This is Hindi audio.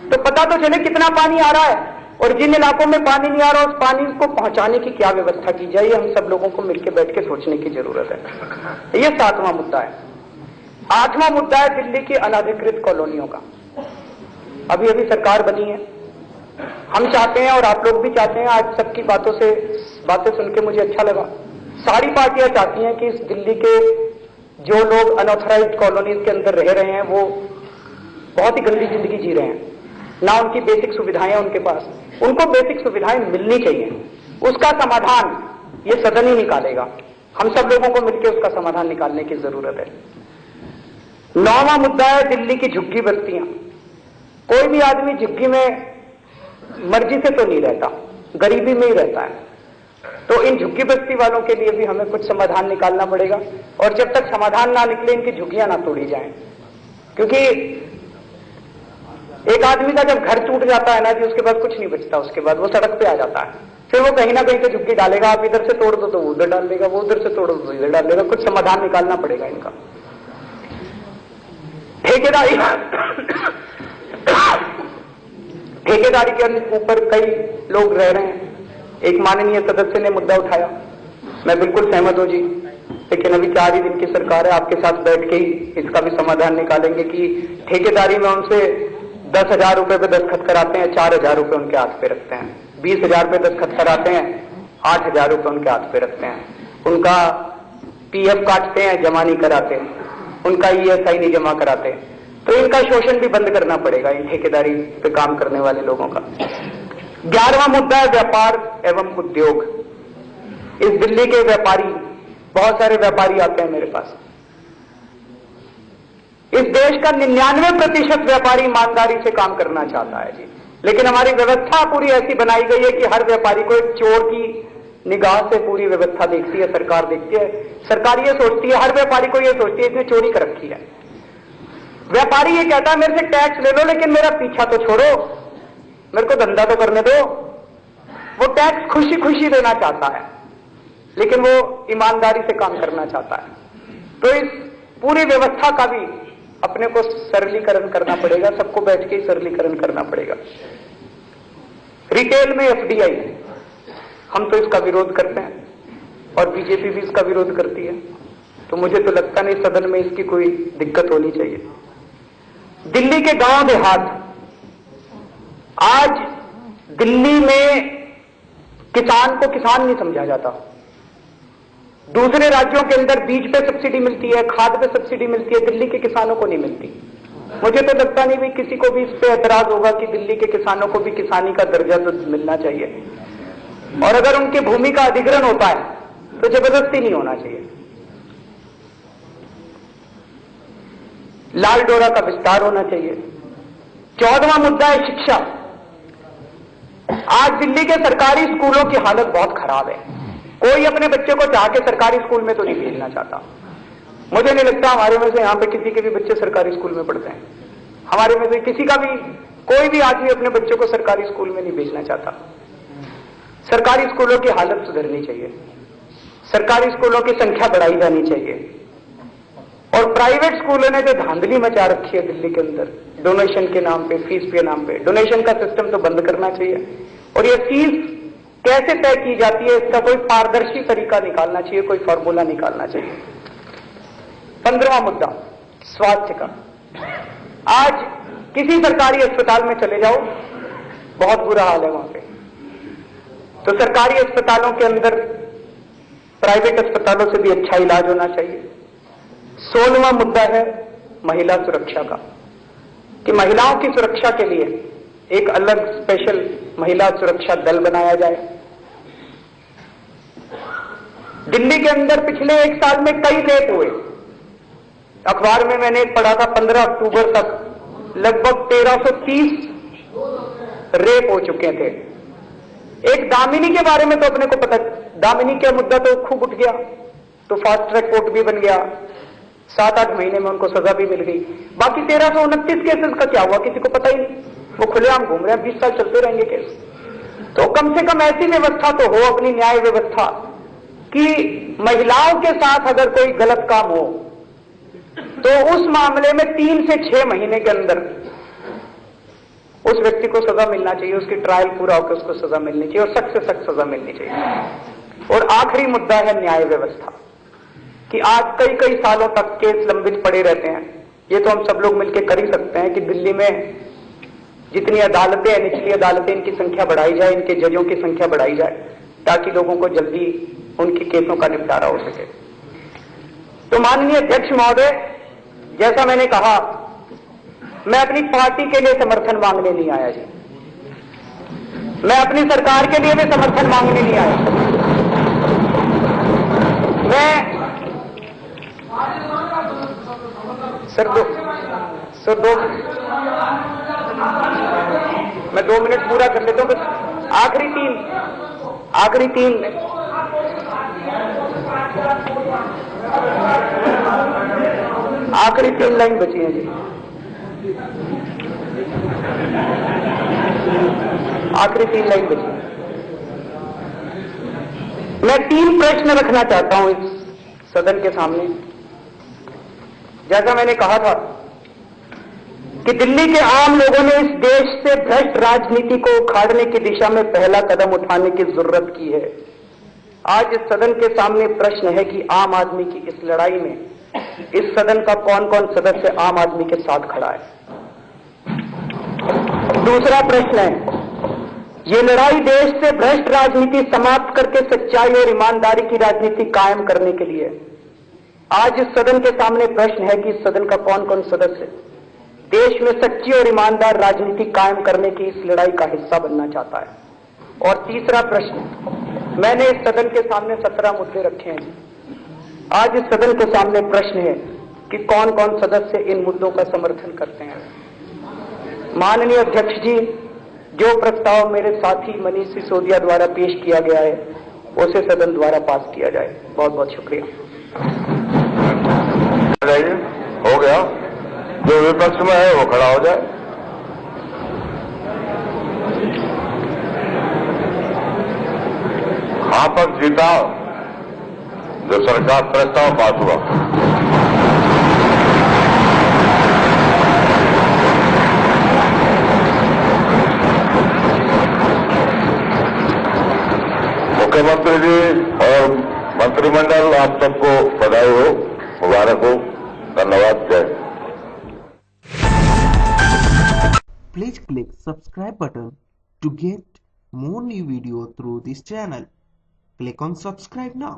तो पता तो चले कितना पानी आ रहा है, और जिन इलाकों में पानी नहीं आ रहा उस पानी को पहुंचाने की क्या व्यवस्था की जाए, ये हम सब लोगों को मिलकर बैठ के सोचने की जरूरत है। ये 7वां मुद्दा है। 8वां मुद्दा है दिल्ली की अनधिकृत कॉलोनियों का। अभी अभी सरकार बनी है, हम चाहते हैं और आप लोग भी चाहते हैं, आज सबकी बातें सुन के मुझे अच्छा लगा, सारी पार्टियां चाहती हैं कि इस दिल्ली के जो लोग अनऑथराइज्ड कॉलोनीज के अंदर रह रहे हैं वो बहुत ही गंदी जिंदगी जी रहे हैं, ना उनकी बेसिक सुविधाएं उनके पास, उनको बेसिक सुविधाएं मिलनी चाहिए। उसका समाधान ये सदन ही निकालेगा, हम सब लोगों को मिलकर उसका समाधान निकालने की जरूरत है। 9वां मुद्दा है दिल्ली की झुग्गी बस्तियां। कोई भी आदमी झुग्गी में मर्जी से तो नहीं रहता, गरीबी में ही रहता है, तो इन झुग्गी बस्ती वालों के लिए भी हमें कुछ समाधान निकालना पड़ेगा, और जब तक समाधान ना निकले इनकी झुग्गियां ना तोड़ी जाएं। क्योंकि एक आदमी का जब घर टूट जाता है ना जी, उसके बाद कुछ नहीं बचता, उसके बाद वो सड़क पे आ जाता है, फिर वो कहीं ना कहीं से झुग्गी डालेगा, आप इधर से तोड़ दो तो वो उधर डाल देगा, वो उधर से तोड़ दो तो इधर डाल देगा, कुछ समाधान निकालना पड़ेगा इनका। ठेकेदारी के ऊपर कई लोग रह रहे हैं, एक माननीय सदस्य ने मुद्दा उठाया, मैं बिल्कुल सहमत हूं जी, लेकिन अभी 4 ही दिन की सरकार है, आपके साथ बैठ के ही इसका भी समाधान निकालेंगे कि ठेकेदारी में उनसे 10,000 रुपए पे दस्तखत कराते हैं, 4,000 रुपए उनके हाथ पे रखते हैं, 20,000 पे दस्तखत कराते हैं, 8,000 रुपए उनके हाथ पे रखते हैं, उनका PF काटते हैं, जमा नहीं कराते, उनका ESI नहीं जमा कराते, तो इनका शोषण भी बंद करना पड़ेगा इन ठेकेदारी पे काम करने वाले लोगों का। 11वां मुद्दा है व्यापार एवं उद्योग। इस दिल्ली के व्यापारी, बहुत सारे व्यापारी आते हैं मेरे पास, इस देश का 99% व्यापारी ईमानदारी से काम करना चाहता है जी, लेकिन हमारी व्यवस्था पूरी ऐसी बनाई गई है कि हर व्यापारी को एक चोर की निगाह से पूरी व्यवस्था देखती है, सरकार देखती है। सरकार ये सोचती है, हर व्यापारी को ये सोचती है इसने चोरी कर रखी है। व्यापारी ये कहता है मेरे से टैक्स ले लो लेकिन मेरा पीछा तो छोड़ो, मेरे को धंधा तो करने दो। वो टैक्स खुशी खुशी देना चाहता है, लेकिन वो ईमानदारी से काम करना चाहता है। तो इस पूरी व्यवस्था का भी अपने को सरलीकरण करना पड़ेगा, सबको बैठ के सरलीकरण करना पड़ेगा। रिटेल में FDI, हम तो इसका विरोध करते हैं और बीजेपी भी इसका विरोध करती है, तो मुझे तो लगता नहीं सदन में इसकी कोई दिक्कत होनी चाहिए। दिल्ली के गांव देहात, आज दिल्ली में किसान को किसान नहीं समझा जाता। दूसरे राज्यों के अंदर बीज पे सब्सिडी मिलती है, खाद पे सब्सिडी मिलती है, दिल्ली के किसानों को नहीं मिलती। मुझे तो लगता नहीं भी किसी को भी इस पे एतराज होगा कि दिल्ली के किसानों को भी किसानी का दर्जा तो मिलना चाहिए, और अगर उनकी भूमि का अधिग्रहण होता है तो जबरदस्ती नहीं होना चाहिए। लाल डोरा का विस्तार होना चाहिए। 14वां मुद्दा है शिक्षा। आज दिल्ली के सरकारी स्कूलों की हालत बहुत खराब है, कोई अपने बच्चे को चाह के सरकारी स्कूल में तो नहीं भेजना चाहता। मुझे नहीं लगता हमारे में से यहां पे किसी के भी बच्चे सरकारी स्कूल में पढ़ते हैं, हमारे में से किसी का भी कोई भी आदमी अपने बच्चों को सरकारी स्कूल में नहीं भेजना चाहता। सरकारी स्कूलों की हालत सुधरनी चाहिए, सरकारी स्कूलों की संख्या बढ़ाई जानी चाहिए, और प्राइवेट स्कूलों ने जो धांधली मचा रखी है दिल्ली के अंदर डोनेशन के नाम पे, फीस के नाम पे, डोनेशन का सिस्टम तो बंद करना चाहिए, और ये फीस कैसे तय की जाती है इसका कोई पारदर्शी तरीका निकालना चाहिए, कोई फॉर्मूला निकालना चाहिए। 15वां मुद्दा स्वास्थ्य का। आज किसी सरकारी अस्पताल में चले जाओ, बहुत बुरा हाल है वहां पे। तो सरकारी अस्पतालों के अंदर प्राइवेट अस्पतालों से भी अच्छा इलाज होना चाहिए। 16वां मुद्दा है महिला सुरक्षा का, कि महिलाओं की सुरक्षा के लिए एक अलग स्पेशल महिला सुरक्षा दल बनाया जाए। दिल्ली के अंदर पिछले 1 साल में कई रेप हुए, अखबार में मैंने पढ़ा था 15 अक्टूबर तक लगभग 1330 रेप हो चुके थे। एक दामिनी के बारे में तो अपने को पता, दामिनी का मुद्दा तो खूब उठ गया, तो फास्ट ट्रैक कोर्ट भी बन गया, 7-8 महीने में उनको सजा भी मिल गई। बाकी 1329 केसेस का क्या हुआ किसी को पता ही नहीं, वो खुलेआम घूम रहे हैं, 20 साल चलते रहेंगे केस। तो कम से कम ऐसी व्यवस्था तो हो अपनी न्याय व्यवस्था कि महिलाओं के साथ अगर कोई गलत काम हो तो उस मामले में 3 से 6 महीने के अंदर उस व्यक्ति को सजा मिलना चाहिए, उसकी ट्रायल पूरा होकर उसको सजा मिलनी चाहिए और सख्त से सख्त सजा मिलनी चाहिए। और आखिरी मुद्दा है न्याय व्यवस्था, कि आज कई कई सालों तक केस लंबित पड़े रहते हैं। ये तो हम सब लोग मिलकर कर ही सकते हैं कि दिल्ली में जितनी अदालतें हैं, निचली अदालतें, इनकी संख्या बढ़ाई जाए, इनके जजों की संख्या बढ़ाई जाए, ताकि लोगों को जल्दी उनके केसों का निपटारा हो सके। तो माननीय अध्यक्ष महोदय, जैसा मैंने कहा, मैं अपनी पार्टी के लिए समर्थन मांगने नहीं आया जी, मैं अपनी सरकार के लिए भी समर्थन मांगने नहीं आया। मैं 2 मिनट पूरा कर लेता हूं, बस आखिरी तीन लाइन बची हैं जी, आखिरी 3 लाइन बची। मैं 3 प्रश्न रखना चाहता हूं इस सदन के सामने। जैसा मैंने कहा था कि दिल्ली के आम लोगों ने इस देश से भ्रष्ट राजनीति को उखाड़ने की दिशा में पहला कदम उठाने की जरूरत की है। आज इस सदन के सामने प्रश्न है कि आम आदमी की इस लड़ाई में इस सदन का कौन कौन सदस्य आम आदमी के साथ खड़ा है। दूसरा प्रश्न है, ये लड़ाई देश से भ्रष्ट राजनीति समाप्त करके सच्चाई और ईमानदारी की राजनीति कायम करने के लिए। आज इस सदन के सामने प्रश्न है कि इस सदन का कौन कौन सदस्य देश में सच्ची और ईमानदार राजनीति कायम करने की इस लड़ाई का हिस्सा बनना चाहता है। और तीसरा प्रश्न, मैंने इस सदन के सामने 17 मुद्दे रखे हैं। आज इस सदन के सामने प्रश्न है कि कौन कौन सदस्य इन मुद्दों का समर्थन करते हैं। माननीय अध्यक्ष जी, जो प्रस्ताव मेरे साथी मनीष सिसोदिया द्वारा पेश किया गया है उसे सदन द्वारा पास किया जाए। बहुत बहुत शुक्रिया। हो गया, जो विपक्ष में है वो खड़ा हो जाए। हाँ पक्ष जीता, जो सरकार प्रस्ताव पास हुआ। मुख्यमंत्री जी और मंत्रिमंडल, आप सबको बधाई हो, मुबारक हो, धन्यवाद। जय। Please click subscribe button to get more new video through this channel. Click on subscribe now.